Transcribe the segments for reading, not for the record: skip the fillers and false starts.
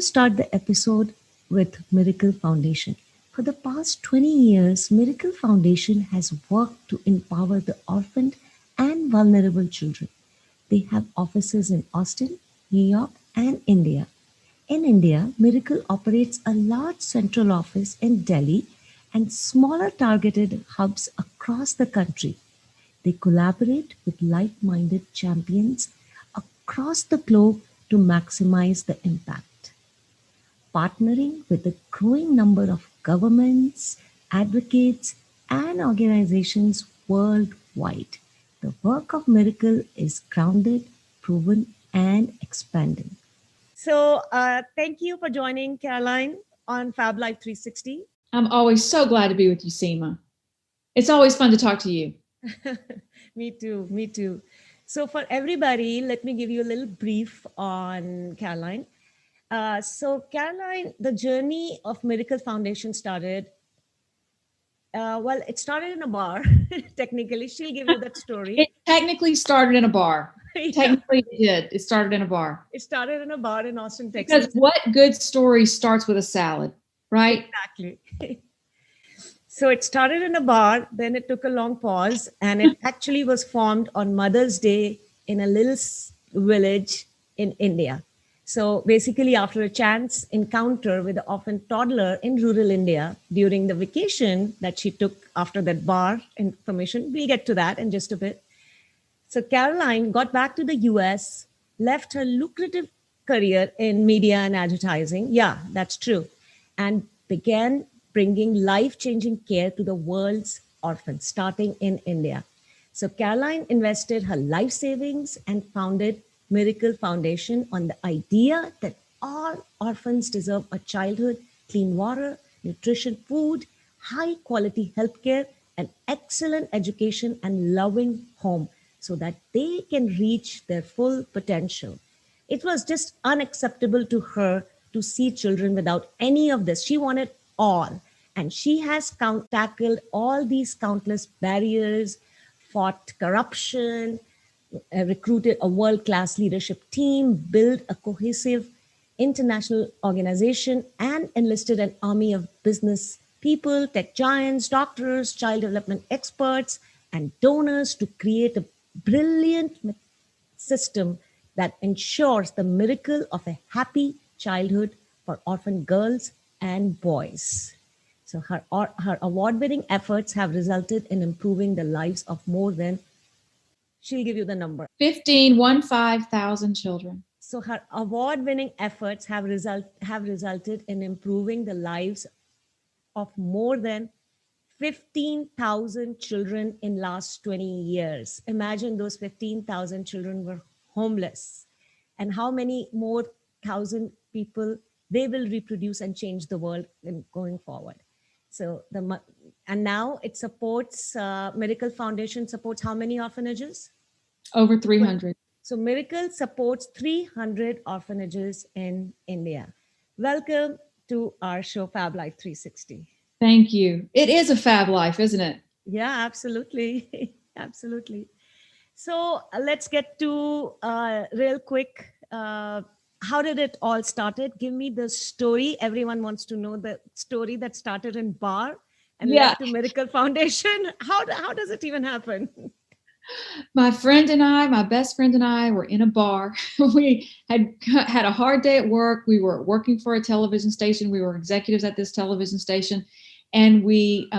to start the episode with Miracle Foundation. For the past 20 years, Miracle Foundation has worked to empower the orphaned and vulnerable children. They have offices in Austin, New York, and India. In India, Miracle operates a large central office in Delhi and smaller targeted hubs across the country. They collaborate with like minded champions across the globe to maximize the impact, partnering with a growing number of governments, advocates, and organizations worldwide. The work of Miracle is grounded, proven, and expanding. So, thank you for joining Caroline on Fablife360. I'm always so glad to be with you, Seema. It's always fun to talk to you. Me too, me too. So, for everybody, let me give you a little brief on Caroline. Caroline, the journey of Miracle Foundation started. Well, it started in a bar. Technically, she'll give you that story. It technically started in a bar. Yeah. Technically, it did. It started in a bar. It started in a bar in Austin, Texas. Because what good story starts with a salad, right? Exactly. So it started in a bar, then it took a long pause, and it actually was formed on Mother's Day in a little village in India. So basically, after a chance encounter with an orphan toddler in rural India during the vacation that she took after that bar information, we'll get to that in just a bit. So Caroline got back to the US, left her lucrative career in media and advertising. Yeah, that's true. And began bringing life-changing care to the world's orphans, starting in India. So Caroline invested her life savings and founded Miracle Foundation on the idea that all orphans deserve a childhood, clean water, nutrition, food, high-quality healthcare, an excellent education, and loving home so that they can reach their full potential. It was just unacceptable to her to see children without any of this. She wanted all. And she has tackled all these countless barriers, fought corruption, recruited a world-class leadership team, built a cohesive international organization, and enlisted an army of business people, tech giants, doctors, child development experts, and donors to create a brilliant system that ensures the miracle of a happy childhood for orphan girls and boys. So her award-winning efforts have resulted in improving the lives of more than, she'll give you the number, 15,000 children. So her award-winning efforts have resulted in improving the lives of more than 15,000 children in last 20 years. Imagine those 15,000 children were homeless, and how many more thousand people they will reproduce and change the world in going forward. So and now it supports, Miracle Foundation supports how many orphanages? Over 300. So Miracle supports 300 orphanages in India. Welcome to our show, Fablife360. Thank you. It is a fab life, isn't it? Yeah, absolutely. Absolutely. So let's get to real quick. How did it all started? Give me the story. Everyone wants to know the story that started in bar and led to Miracle Foundation. How does it even happen? My friend and I, my best friend and I, were in a bar. We had a hard day at work. We were working for a television station. We were executives at this television station. And we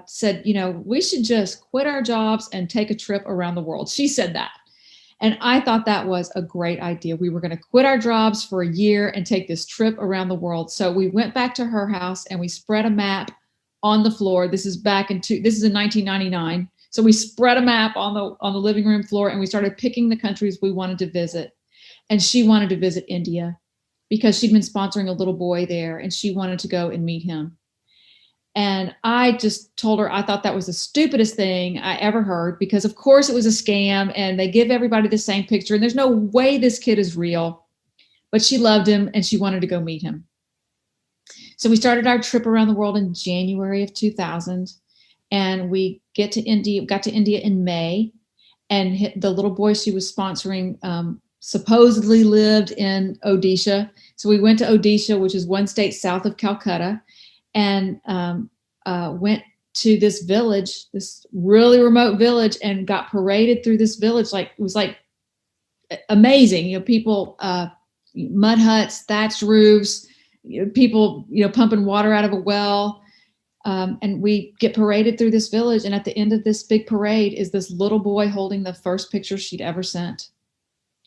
said, we should just quit our jobs and take a trip around the world. She said that. And I thought that was a great idea. We were going to quit our jobs for a year and take this trip around the world. So we went back to her house and we spread a map on the floor. This is in 1999. So we spread a map on the living room floor and we started picking the countries we wanted to visit. And she wanted to visit India because she'd been sponsoring a little boy there and she wanted to go and meet him. And I just told her I thought that was the stupidest thing I ever heard, because of course it was a scam and they give everybody the same picture and there's no way this kid is real. But she loved him and she wanted to go meet him. So we started our trip around the world in January of 2000, and we got to India in May, and the little boy she was sponsoring supposedly lived in Odisha. So we went to Odisha, which is one state south of Calcutta, and went to this village, this really remote village, and got paraded through this village. Like, it was like amazing. You know, people, mud huts, thatched roofs, people, pumping water out of a well. And we get paraded through this village. And at the end of this big parade is this little boy holding the first picture she'd ever sent.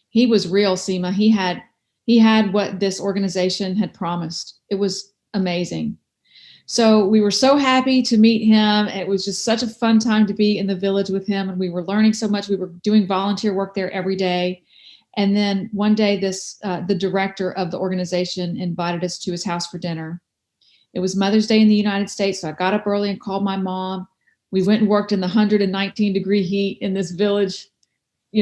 He was real, Seema. He had what this organization had promised. It was amazing. So we were so happy to meet him. It was just such a fun time to be in the village with him. And we were learning so much. We were doing volunteer work there every day. And then one day the director of the organization invited us to his house for dinner. It was Mother's Day in the United States. So I got up early and called my mom. We went and worked in the 119-degree heat in this village,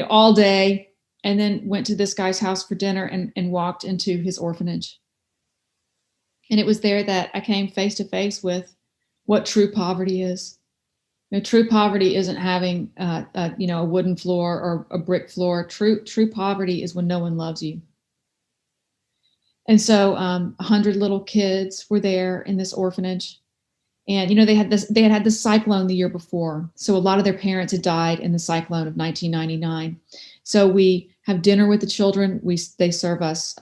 all day. And then went to this guy's house for dinner and walked into his orphanage. And it was there that I came face to face with what true poverty is. True poverty isn't having a wooden floor or a brick floor. True poverty is when no one loves you. And so 100 little kids were there in this orphanage. And, they had had this cyclone the year before. So a lot of their parents had died in the cyclone of 1999. So we have dinner with the children. They serve us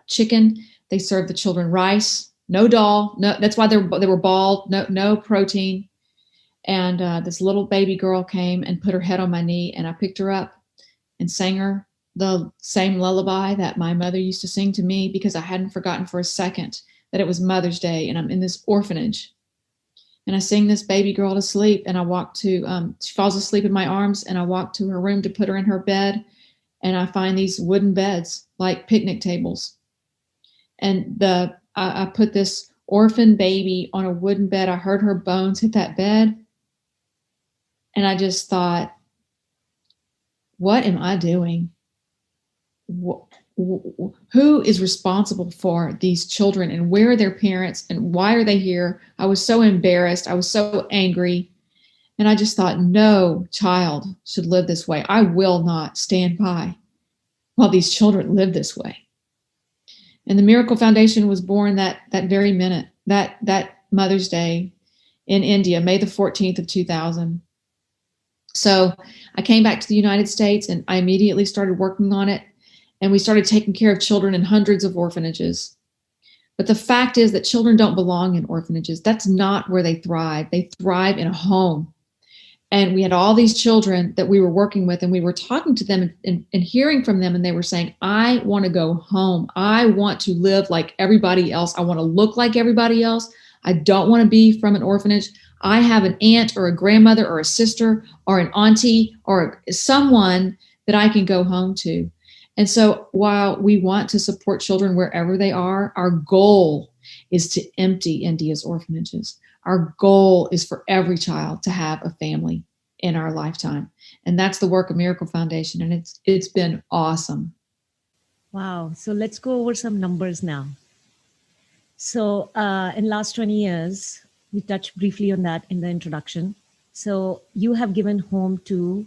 chicken. They serve the children rice, no dal. No, that's why they were bald. No protein. And this little baby girl came and put her head on my knee, and I picked her up and sang her the same lullaby that my mother used to sing to me, because I hadn't forgotten for a second that it was Mother's Day and I'm in this orphanage. And I sing this baby girl to sleep, and I walk to, she falls asleep in my arms, and I walk to her room to put her in her bed, and I find these wooden beds like picnic tables. And I put this orphan baby on a wooden bed. I heard her bones hit that bed. And I just thought, what am I doing? Who is responsible for these children, and where are their parents, and why are they here? I was so embarrassed. I was so angry. And I just thought, no child should live this way. I will not stand by while these children live this way. And the Miracle Foundation was born that very minute, that Mother's Day in India, May the 14th of 2000. So I came back to the United States, and I immediately started working on it. And we started taking care of children in hundreds of orphanages. But the fact is that children don't belong in orphanages. That's not where they thrive. They thrive in a home. And we had all these children that we were working with, and we were talking to them and hearing from them. And they were saying, I want to go home. I want to live like everybody else. I want to look like everybody else. I don't want to be from an orphanage. I have an aunt or a grandmother or a sister or an auntie or someone that I can go home to. And so while we want to support children wherever they are, our goal is to empty India's orphanages. Our goal is for every child to have a family in our lifetime. And that's the work of Miracle Foundation. And it's been awesome. Wow. So let's go over some numbers now. So in last 20 years, we touched briefly on that in the introduction. So you have given home to?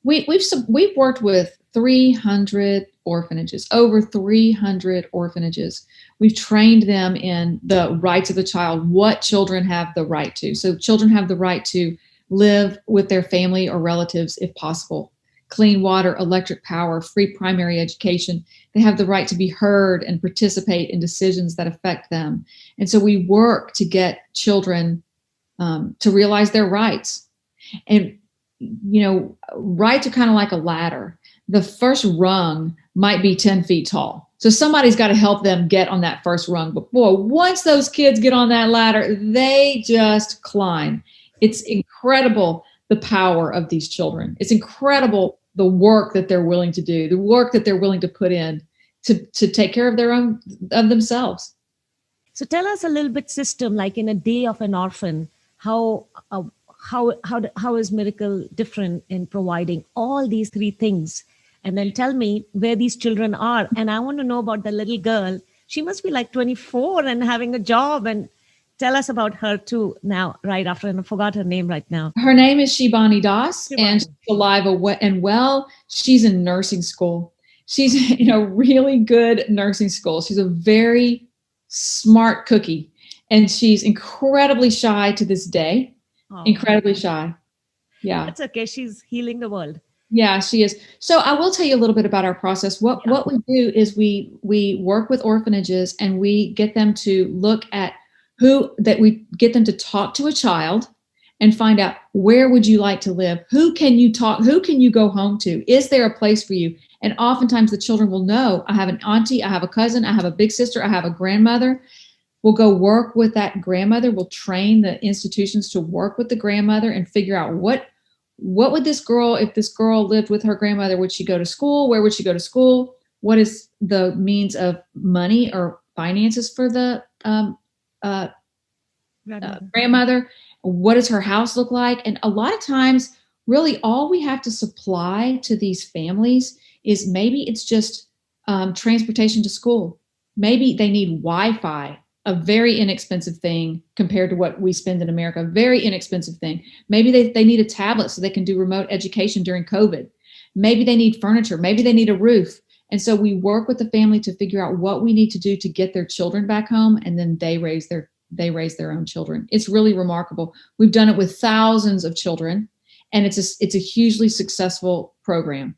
We've worked with 300 orphanages, over 300 orphanages. We've trained them in the rights of the child, what children have the right to. So children have the right to live with their family or relatives if possible. Clean water, electric power, free primary education. They have the right to be heard and participate in decisions that affect them. And so we work to get children to realize their rights. And, rights are kind of like a ladder. The first rung might be 10 feet tall. So somebody's got to help them get on that first rung. But boy, once those kids get on that ladder, they just climb. It's incredible, the power of these children. It's incredible, the work that they're willing to do, the work that they're willing to put in to take care of of themselves. So tell us a little bit system, like in a day of an orphan, how is Miracle different in providing all these three things? And then tell me where these children are. And I want to know about the little girl. She must be like 24 and having a job. And tell us about her too now, right after. And I forgot her name right now. Her name is Shibani Das, and she's alive and well. She's in nursing school. She's in a really good nursing school. She's a very smart cookie, and she's incredibly shy to this day. Oh, Incredibly shy. Yeah. that's okay. She's healing the world. Yeah, she is. So I will tell you a little bit about our process. Yeah. What we do is we work with orphanages and we get them to look at who that we get them to talk to a child and find out where would you like to live? Who can you talk? Who can you go home to? Is there a place for you? And oftentimes the children will know, I have an auntie, I have a cousin, I have a big sister, I have a grandmother. We'll go work with that grandmother. We'll train the institutions to work with the grandmother and figure out what would this girl, if this girl lived with her grandmother, would she go to school? Where would she go to school? What is the means of money or finances for the grandmother? What does her house look like? And a lot of times, really, all we have to supply to these families is maybe it's just transportation to school. Maybe they need Wi-Fi, a very inexpensive thing compared to what we spend in America, a very inexpensive thing. Maybe they need a tablet so they can do remote education during COVID. Maybe they need furniture. Maybe they need a roof. And so we work with the family to figure out what we need to do to get their children back home, and then they raise their own children. It's really remarkable. We've done it with thousands of children, and it's a hugely successful program.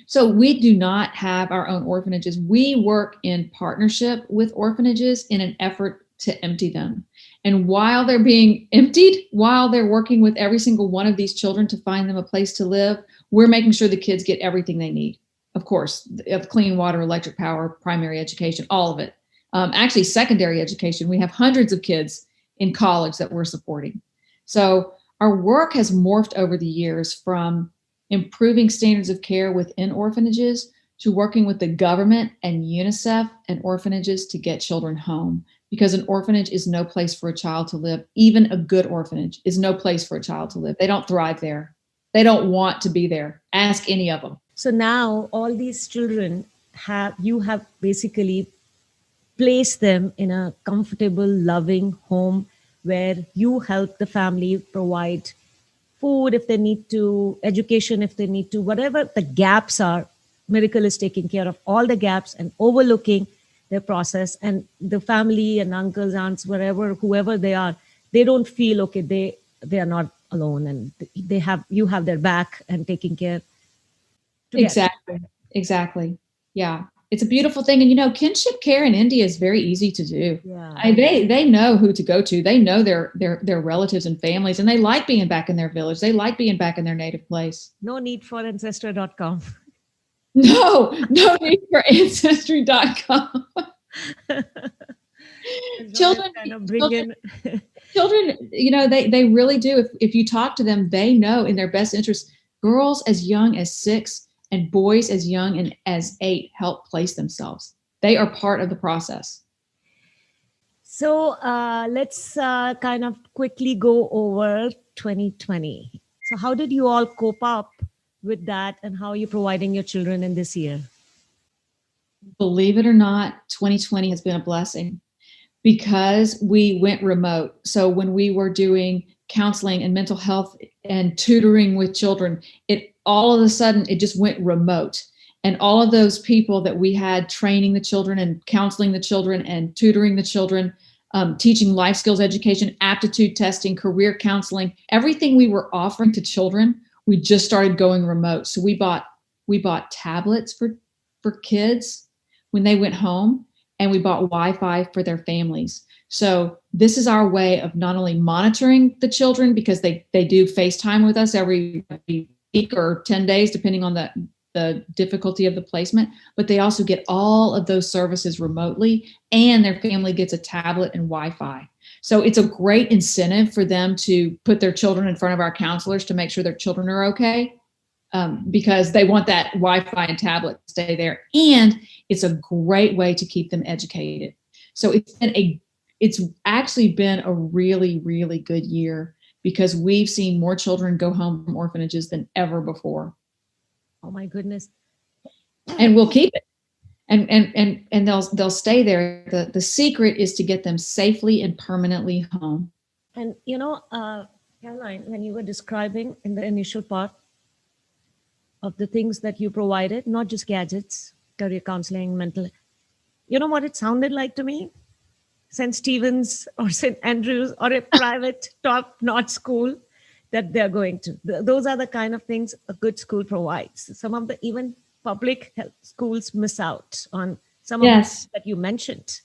So we do not have our own orphanages. We work in partnership with orphanages in an effort to empty them. And while they're being emptied, while they're working with every single one of these children to find them a place to live, we're making sure the kids get everything they need. Of course, of clean water, electric power, primary education, all of it. Actually, secondary education. We have hundreds of kids in college that we're supporting. So our work has morphed over the years from improving standards of care within orphanages to working with the government and UNICEF and orphanages to get children home, because an orphanage is no place for a child to live. Even a good orphanage is no place for a child to live. They don't thrive there. They don't want to be there. Ask any of them. So now all these children you have basically placed them in a comfortable, loving home where you help the family provide food if they need to, education if they need to, whatever the gaps are. Miracle is taking care of all the gaps and overlooking their process. And the family and uncles, aunts, wherever, whoever they are, they don't feel okay. They are not alone, and you have their back and taking care together. Exactly. Yeah. It's a beautiful thing. And kinship care in India is very easy to do. Yeah. They know who to go to. They know their relatives and families, and they like being back in their village. They like being back in their native place. No need for ancestor.com. No need for ancestry.com. Children kind of bring in children, they really do. If you talk to them, they know in their best interest. Girls as young as 6 and boys as young as 8 help place themselves. They are part of the process. So let's kind of quickly go over 2020. So how did you all cope up with that, and how are you providing your children in this year? Believe it or not, 2020 has been a blessing because we went remote. So when we were doing counseling and mental health and tutoring with children, all of a sudden it just went remote. And all of those people that we had training the children and counseling the children and tutoring the children, teaching life skills education, aptitude testing, career counseling, everything we were offering to children, we just started going remote. So we bought tablets for kids when they went home, and we bought Wi-Fi for their families. So this is our way of not only monitoring the children, because they do FaceTime with us every week or 10 days, depending on the difficulty of the placement, but they also get all of those services remotely, and their family gets a tablet and Wi-Fi. So it's a great incentive for them to put their children in front of our counselors to make sure their children are okay, because they want that Wi-Fi and tablet to stay there. And it's a great way to keep them educated. So it's actually been a really, really good year, because we've seen more children go home from orphanages than ever before. Oh my goodness. And we'll keep it. And they'll stay there. The secret is to get them safely and permanently home. And Caroline, when you were describing in the initial part of the things that you provided, not just gadgets, career counseling, mental. You know what it sounded like to me? St. Stephen's or St. Andrews or a private top-notch school that they're going to. Those are the kind of things a good school provides. Some of the even public health schools miss out on some of the Yes. that you mentioned.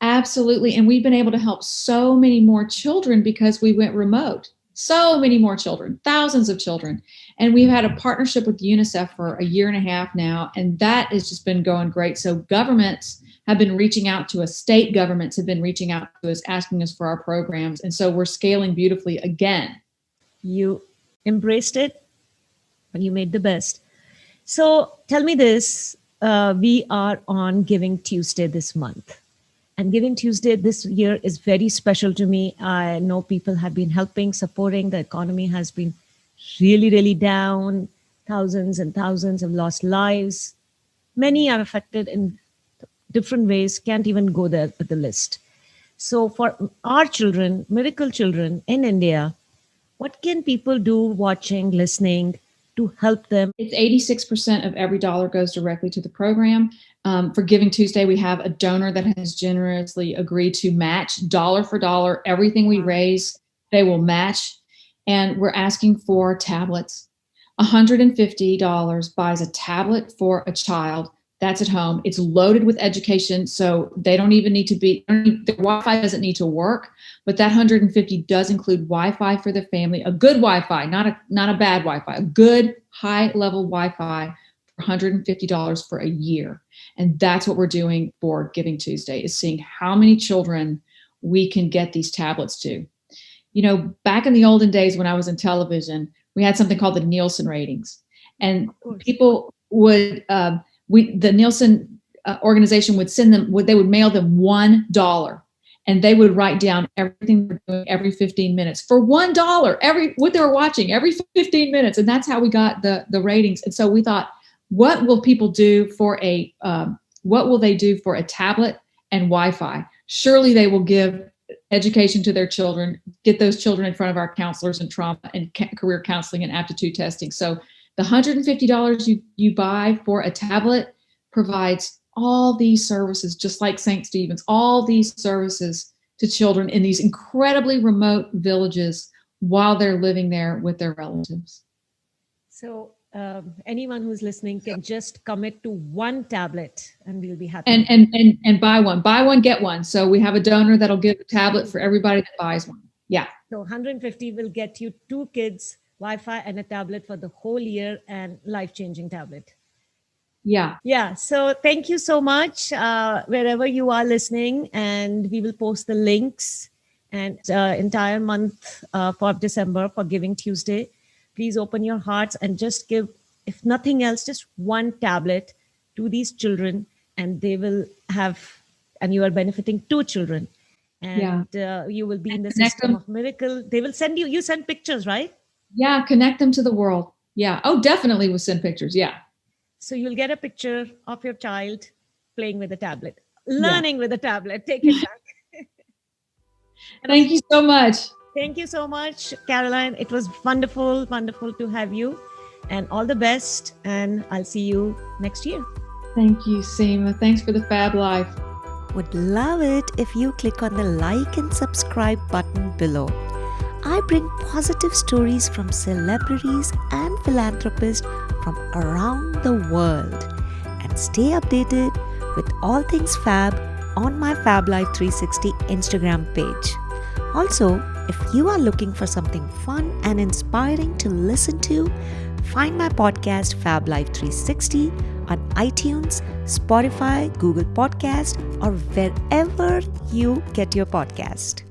Absolutely. And we've been able to help so many more children because we went remote. So many more children, thousands of children. And we've had a partnership with UNICEF for a year and a half now, and that has just been going great. So governments have been reaching out to us, state governments have been reaching out to us, asking us for our programs. And so we're scaling beautifully again. You embraced it, and you made the best. So tell me this, we are on Giving Tuesday this month. And Giving Tuesday this year is very special to me. I know people have been helping, supporting. The economy has been really, really down. Thousands and thousands have lost lives. Many are affected in different ways, can't even go there with the list. So for our children, miracle children in India, what can people do watching, listening to help them? It's 86% of every dollar goes directly to the program. For Giving Tuesday, we have a donor that has generously agreed to match dollar for dollar everything we raise. They will match, and we're asking for tablets. $150 buys a tablet for a child that's at home. It's loaded with education, so they don't even need to be, the Wi-Fi doesn't need to work, but that $150 does include Wi-Fi for the family, a good Wi-Fi, not a bad Wi-Fi, a good high-level Wi-Fi for $150 for a year. And that's what we're doing for Giving Tuesday, is seeing how many children we can get these tablets to. You know, back in the olden days when I was in television, we had something called the Nielsen ratings, and people would, the Nielsen organization would send them, they would mail them $1, and they would write down everything they're doing every 15 minutes for $1, what they were watching every 15 minutes. And that's how we got the ratings. And so we thought, what will people do for what will they do for a tablet and Wi-Fi? Surely they will give education to their children, get those children in front of our counselors and trauma and career counseling and aptitude testing. So the $150 you buy for a tablet provides all these services, just like St. Stephen's, all these services to children in these incredibly remote villages while they're living there with their relatives. So anyone who's listening can just commit to one tablet and we'll be happy. And buy one, get one. So we have a donor that'll give a tablet for everybody that buys one. Yeah. So 150 will get you 2 kids, Wi-Fi and a tablet for the whole year, and life-changing tablet. Yeah. Yeah. So thank you so much, wherever you are listening, and we will post the links and entire month for December for Giving Tuesday. Please open your hearts and just give, if nothing else, just one tablet to these children, and they will have, and you are benefiting 2 children, and you will be in the system of miracle. They will send you send pictures, right? Yeah. Connect them to the world. Yeah. Oh, definitely we'll send pictures. Yeah. So you'll get a picture of your child playing with a tablet, learning with a tablet. Take it back. Thank you so much. Thank you so much, Caroline. It was wonderful to have you, and all the best. And I'll see you next year. Thank you, Seema. Thanks for the Fab Life. Would love it if you click on the like and subscribe button below. I bring positive stories from celebrities and philanthropists from around the world, and stay updated with all things Fab on my Fablife360 Instagram page. Also, if you are looking for something fun and inspiring to listen to, find my podcast Fablife360 on iTunes, Spotify, Google Podcast, or wherever you get your podcast.